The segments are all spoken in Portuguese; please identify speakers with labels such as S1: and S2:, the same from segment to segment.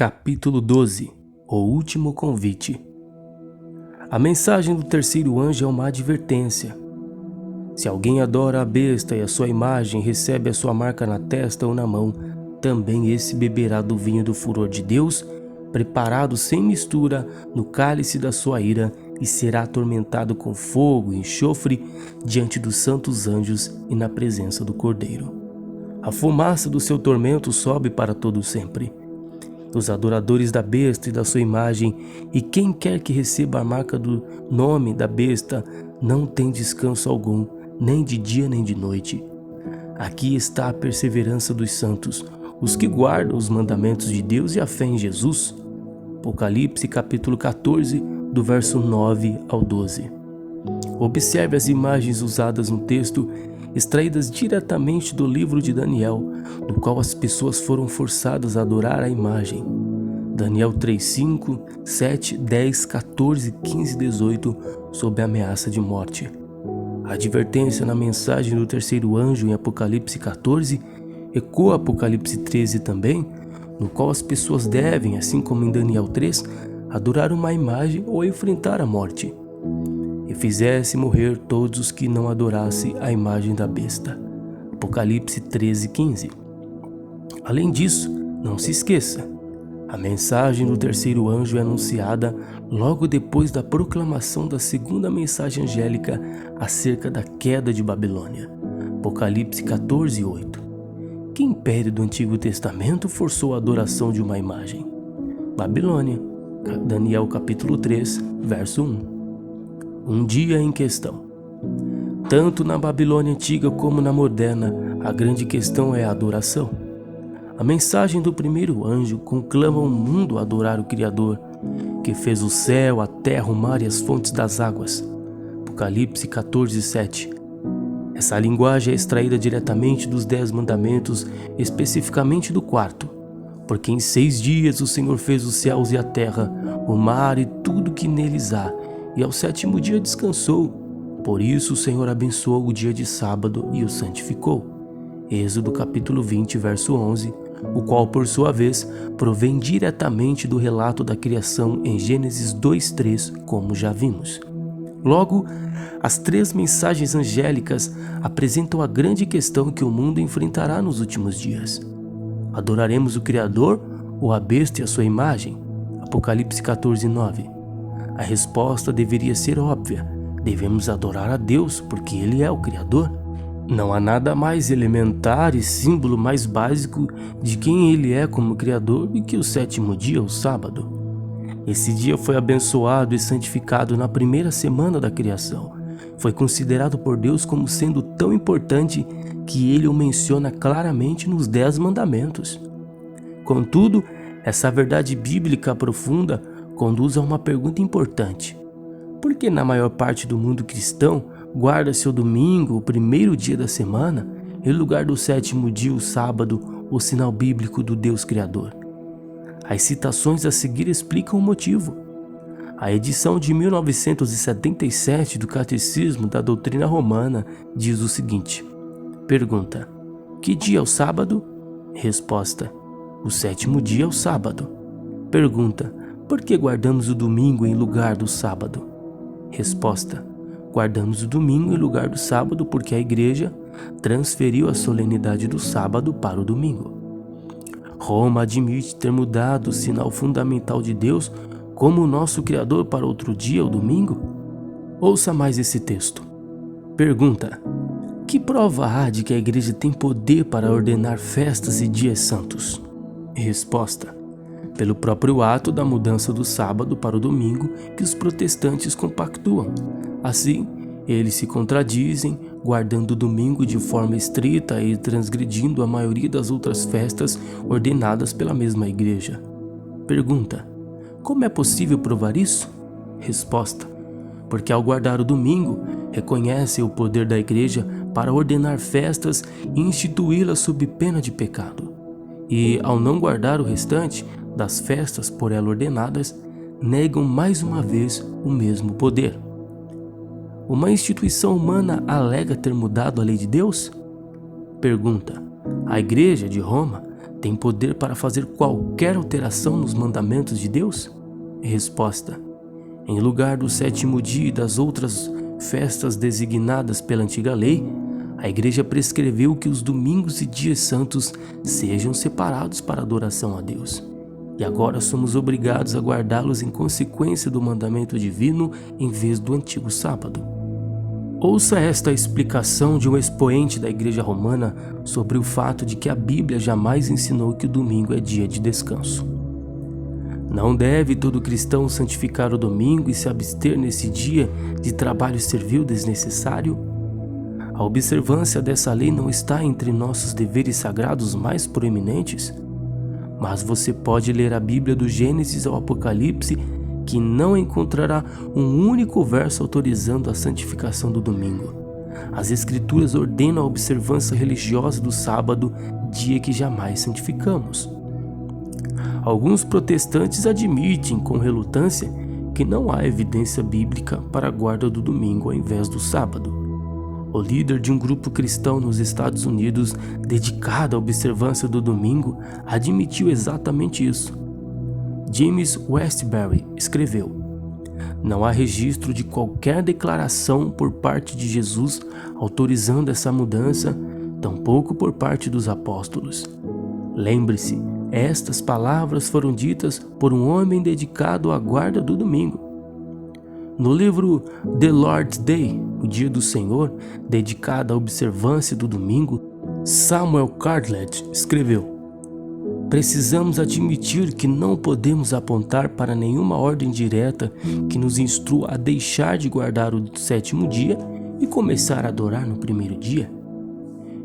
S1: Capítulo 12. O último convite. A mensagem do terceiro anjo é uma advertência. Se alguém adora a besta e a sua imagem recebe a sua marca na testa ou na mão, também esse beberá do vinho do furor de Deus, preparado sem mistura no cálice da sua ira, e será atormentado com fogo e enxofre diante dos santos anjos e na presença do Cordeiro. A fumaça do seu tormento sobe para todo sempre. Os adoradores da besta e da sua imagem, e quem quer que receba a marca do nome da besta, não tem descanso algum, nem de dia nem de noite. Aqui está a perseverança dos santos, os que guardam os mandamentos de Deus e a fé em Jesus. Apocalipse capítulo 14, do verso 9 ao 12. Observe as imagens usadas no texto, extraídas diretamente do livro de Daniel, no qual as pessoas foram forçadas a adorar a imagem. Daniel 3:5, 7, 10, 14, 15 e 18, sob a ameaça de morte. A advertência na mensagem do terceiro anjo em Apocalipse 14 ecoa Apocalipse 13 também, no qual as pessoas devem, assim como em Daniel 3, adorar uma imagem ou enfrentar a morte. E fizesse morrer todos os que não adorassem a imagem da besta. Apocalipse 13:15. Além disso, não se esqueça, a mensagem do terceiro anjo é anunciada logo depois da proclamação da segunda mensagem angélica acerca da queda de Babilônia. Apocalipse 14:8. Que império do Antigo Testamento forçou a adoração de uma imagem? Babilônia. Daniel capítulo 3, verso 1. Um dia em questão. Tanto na Babilônia antiga como na moderna, a grande questão é a adoração. A mensagem do primeiro anjo conclama o mundo a adorar o Criador, que fez o céu, a terra, o mar e as fontes das águas. Apocalipse 14:7. Essa linguagem é extraída diretamente dos 10 mandamentos, especificamente do quarto. Porque em 6 dias o Senhor fez os céus e a terra, o mar e tudo que neles há, e ao 7º dia descansou. Por isso o Senhor abençoou o dia de sábado e o santificou. Êxodo capítulo 20, verso 11, o qual por sua vez provém diretamente do relato da criação em Gênesis 2:3, como já vimos. Logo, as 3 mensagens angélicas apresentam a grande questão que o mundo enfrentará nos últimos dias. Adoraremos o Criador ou a besta e a sua imagem? Apocalipse 14:9. A resposta deveria ser óbvia. Devemos adorar a Deus porque Ele é o Criador. Não há nada mais elementar e símbolo mais básico de quem Ele é como Criador do que o 7º dia, o sábado. Esse dia foi abençoado e santificado na primeira semana da criação. Foi considerado por Deus como sendo tão importante que Ele o menciona claramente nos 10 mandamentos. Contudo, essa verdade bíblica profunda conduz a uma pergunta importante. Por que na maior parte do mundo cristão guarda-se o domingo, o primeiro dia da semana, em lugar do 7º dia, o sábado, o sinal bíblico do Deus Criador? As citações a seguir explicam o motivo. A edição de 1977 do Catecismo da Doutrina Romana diz o seguinte. Pergunta: que dia é o sábado? Resposta: o 7º dia é o sábado. Pergunta: por que guardamos o domingo em lugar do sábado? Resposta: guardamos o domingo em lugar do sábado porque a Igreja transferiu a solenidade do sábado para o domingo. Roma admite ter mudado o sinal fundamental de Deus como o nosso Criador para outro dia, o domingo? Ouça mais esse texto. Pergunta: que prova há de que a Igreja tem poder para ordenar festas e dias santos? Resposta: pelo próprio ato da mudança do sábado para o domingo que os protestantes compactuam. Assim, eles se contradizem, guardando o domingo de forma estrita e transgredindo a maioria das outras festas ordenadas pela mesma Igreja. Pergunta: como é possível provar isso? Resposta: porque ao guardar o domingo, reconhecem o poder da Igreja para ordenar festas e instituí-las sob pena de pecado. E, ao não guardar o restante das festas por ela ordenadas, negam mais uma vez o mesmo poder. Uma instituição humana alega ter mudado a lei de Deus? Pergunta: a Igreja de Roma tem poder para fazer qualquer alteração nos mandamentos de Deus? Resposta: em lugar do 7º dia e das outras festas designadas pela antiga lei, a Igreja prescreveu que os domingos e dias santos sejam separados para adoração a Deus. E agora somos obrigados a guardá-los em consequência do mandamento divino em vez do antigo sábado. Ouça esta explicação de um expoente da Igreja Romana sobre o fato de que a Bíblia jamais ensinou que o domingo é dia de descanso. Não deve todo cristão santificar o domingo e se abster nesse dia de trabalho servil desnecessário? A observância dessa lei não está entre nossos deveres sagrados mais proeminentes? Mas você pode ler a Bíblia do Gênesis ao Apocalipse que não encontrará um único verso autorizando a santificação do domingo. As Escrituras ordenam a observância religiosa do sábado, dia que jamais santificamos. Alguns protestantes admitem com relutância que não há evidência bíblica para a guarda do domingo ao invés do sábado. O líder de um grupo cristão nos Estados Unidos, dedicado à observância do domingo, admitiu exatamente isso. James Westbury escreveu: não há registro de qualquer declaração por parte de Jesus autorizando essa mudança, tampouco por parte dos apóstolos. Lembre-se, estas palavras foram ditas por um homem dedicado à guarda do domingo. No livro The Lord's Day, o Dia do Senhor, dedicado à observância do domingo, Samuel Cardlett escreveu: precisamos admitir que não podemos apontar para nenhuma ordem direta que nos instrua a deixar de guardar o 7º dia e começar a adorar no 1º dia.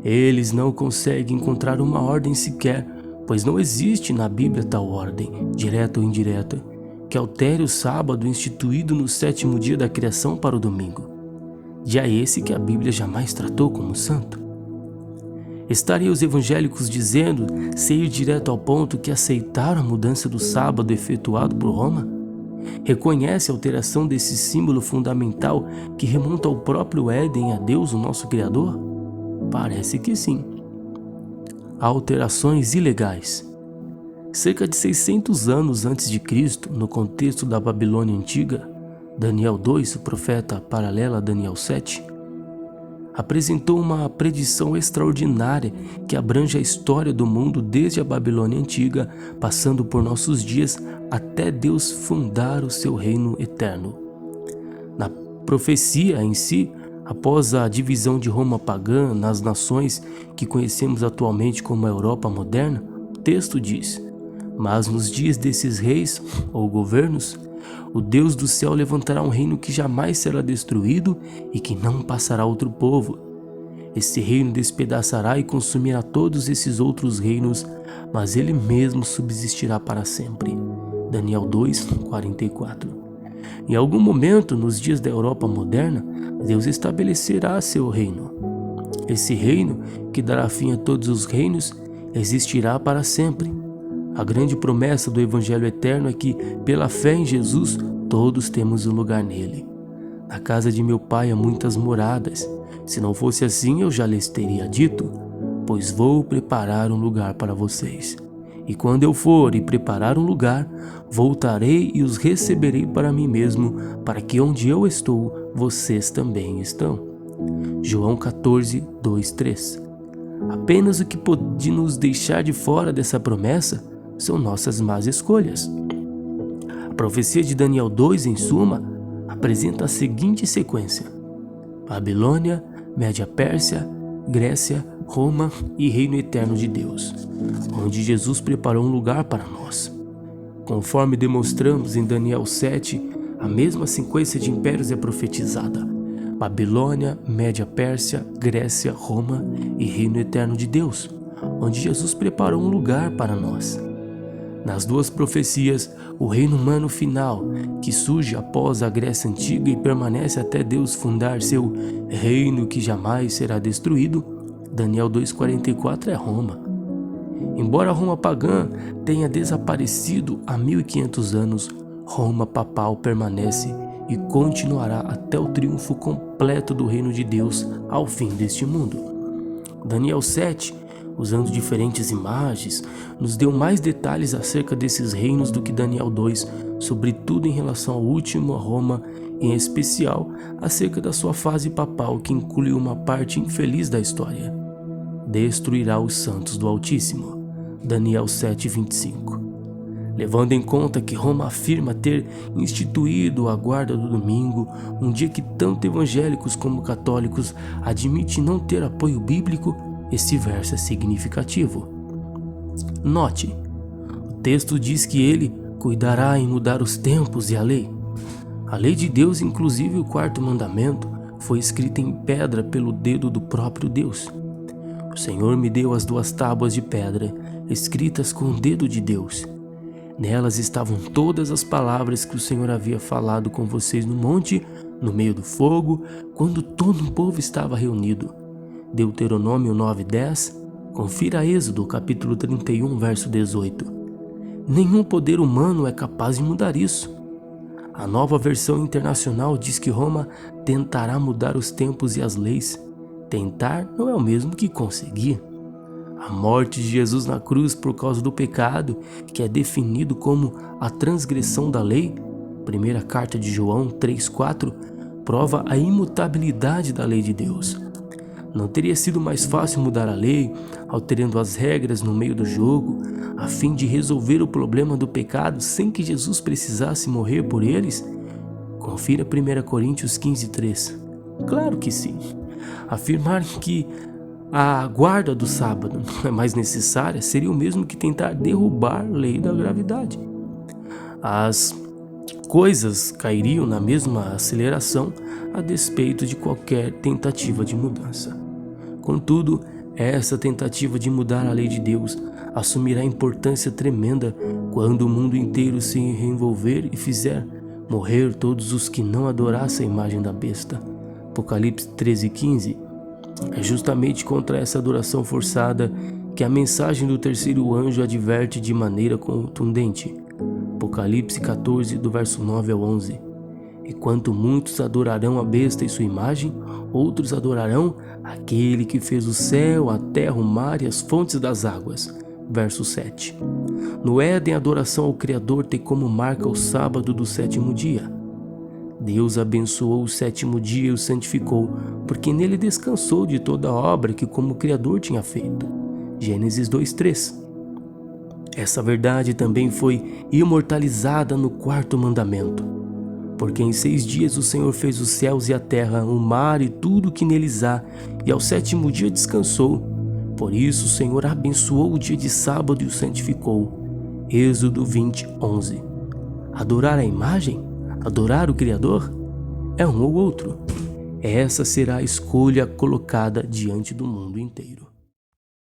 S1: Eles não conseguem encontrar uma ordem sequer, pois não existe na Bíblia tal ordem, direta ou indireta, que altere o sábado instituído no 7º dia da criação para o domingo, dia esse que a Bíblia jamais tratou como santo. Estariam os evangélicos dizendo, sem ir direto ao ponto, que aceitaram a mudança do sábado efetuado por Roma? Reconhece a alteração desse símbolo fundamental que remonta ao próprio Éden, a Deus, o nosso Criador? Parece que sim. Há alterações ilegais. Cerca de 600 anos antes de Cristo, no contexto da Babilônia Antiga, Daniel 2, o profeta paralelo a Daniel 7, apresentou uma predição extraordinária que abrange a história do mundo desde a Babilônia Antiga, passando por nossos dias até Deus fundar o seu reino eterno. Na profecia em si, após a divisão de Roma pagã nas nações que conhecemos atualmente como a Europa moderna, o texto diz: mas nos dias desses reis ou governos, o Deus do céu levantará um reino que jamais será destruído e que não passará a outro povo. Esse reino despedaçará e consumirá todos esses outros reinos, mas ele mesmo subsistirá para sempre. Daniel 2, 44. Em algum momento, nos dias da Europa moderna, Deus estabelecerá seu reino. Esse reino, que dará fim a todos os reinos, existirá para sempre. A grande promessa do Evangelho Eterno é que, pela fé em Jesus, todos temos um lugar nele. Na casa de meu Pai há muitas moradas. Se não fosse assim, eu já lhes teria dito, pois vou preparar um lugar para vocês. E quando eu for e preparar um lugar, voltarei e os receberei para mim mesmo, para que onde eu estou, vocês também estão. João 14, 2, 3. Apenas o que pode nos deixar de fora dessa promessa são nossas más escolhas. A profecia de Daniel 2, em suma, apresenta a seguinte sequência: Babilônia, Média Pérsia, Grécia, Roma e Reino Eterno de Deus, onde Jesus preparou um lugar para nós. Conforme demonstramos em Daniel 7, a mesma sequência de impérios é profetizada: Babilônia, Média Pérsia, Grécia, Roma e Reino Eterno de Deus, onde Jesus preparou um lugar para nós. Nas duas profecias, o reino humano final, que surge após a Grécia Antiga e permanece até Deus fundar seu reino que jamais será destruído, Daniel 2,44 é Roma. Embora Roma pagã tenha desaparecido há 1500 anos, Roma papal permanece e continuará até o triunfo completo do reino de Deus ao fim deste mundo. Daniel 7 usando diferentes imagens, nos deu mais detalhes acerca desses reinos do que Daniel 2, sobretudo em relação ao último, a Roma, em especial acerca da sua fase papal, que inclui uma parte infeliz da história. Destruirá os santos do Altíssimo. Daniel 7:25. Levando em conta que Roma afirma ter instituído a guarda do domingo, um dia que tanto evangélicos como católicos admitem não ter apoio bíblico, esse verso é significativo. Note, o texto diz que ele cuidará em mudar os tempos e a lei. A lei de Deus, inclusive o quarto mandamento, foi escrita em pedra pelo dedo do próprio Deus. O Senhor me deu as 2 tábuas de pedra, escritas com o dedo de Deus. Nelas estavam todas as palavras que o Senhor havia falado com vocês no monte, no meio do fogo, quando todo o povo estava reunido. Deuteronômio 9:10, confira Êxodo capítulo 31, verso 18. Nenhum poder humano é capaz de mudar isso. A Nova Versão Internacional diz que Roma tentará mudar os tempos e as leis. Tentar não é o mesmo que conseguir. A morte de Jesus na cruz por causa do pecado, que é definido como a transgressão da lei, primeira carta de João 3:4, prova a imutabilidade da lei de Deus. Não teria sido mais fácil mudar a lei, alterando as regras no meio do jogo, a fim de resolver o problema do pecado sem que Jesus precisasse morrer por eles? Confira 1 Coríntios 15:3. Claro que sim. Afirmar que a guarda do sábado não é mais necessária seria o mesmo que tentar derrubar a lei da gravidade. As coisas cairiam na mesma aceleração a despeito de qualquer tentativa de mudança. Contudo, essa tentativa de mudar a lei de Deus assumirá importância tremenda quando o mundo inteiro se reenvolver e fizer morrer todos os que não adorassem a imagem da besta. Apocalipse 13:15. É justamente contra essa adoração forçada que a mensagem do terceiro anjo adverte de maneira contundente. Apocalipse 14, do verso 9 ao 11. E quanto muitos adorarão a besta e sua imagem, outros adorarão aquele que fez o céu, a terra, o mar e as fontes das águas. Verso 7. No Éden, a adoração ao Criador tem como marca o sábado do 7º dia. Deus abençoou o 7º dia e o santificou, porque nele descansou de toda a obra que como Criador tinha feito. Gênesis 2:3. Essa verdade também foi imortalizada no 4º mandamento. Porque em 6 dias o Senhor fez os céus e a terra, o mar e tudo o que neles há, e ao 7º dia descansou. Por isso o Senhor abençoou o dia de sábado e o santificou. Êxodo 20:11. Adorar a imagem? Adorar o Criador? É um ou outro. Essa será a escolha colocada diante do mundo inteiro.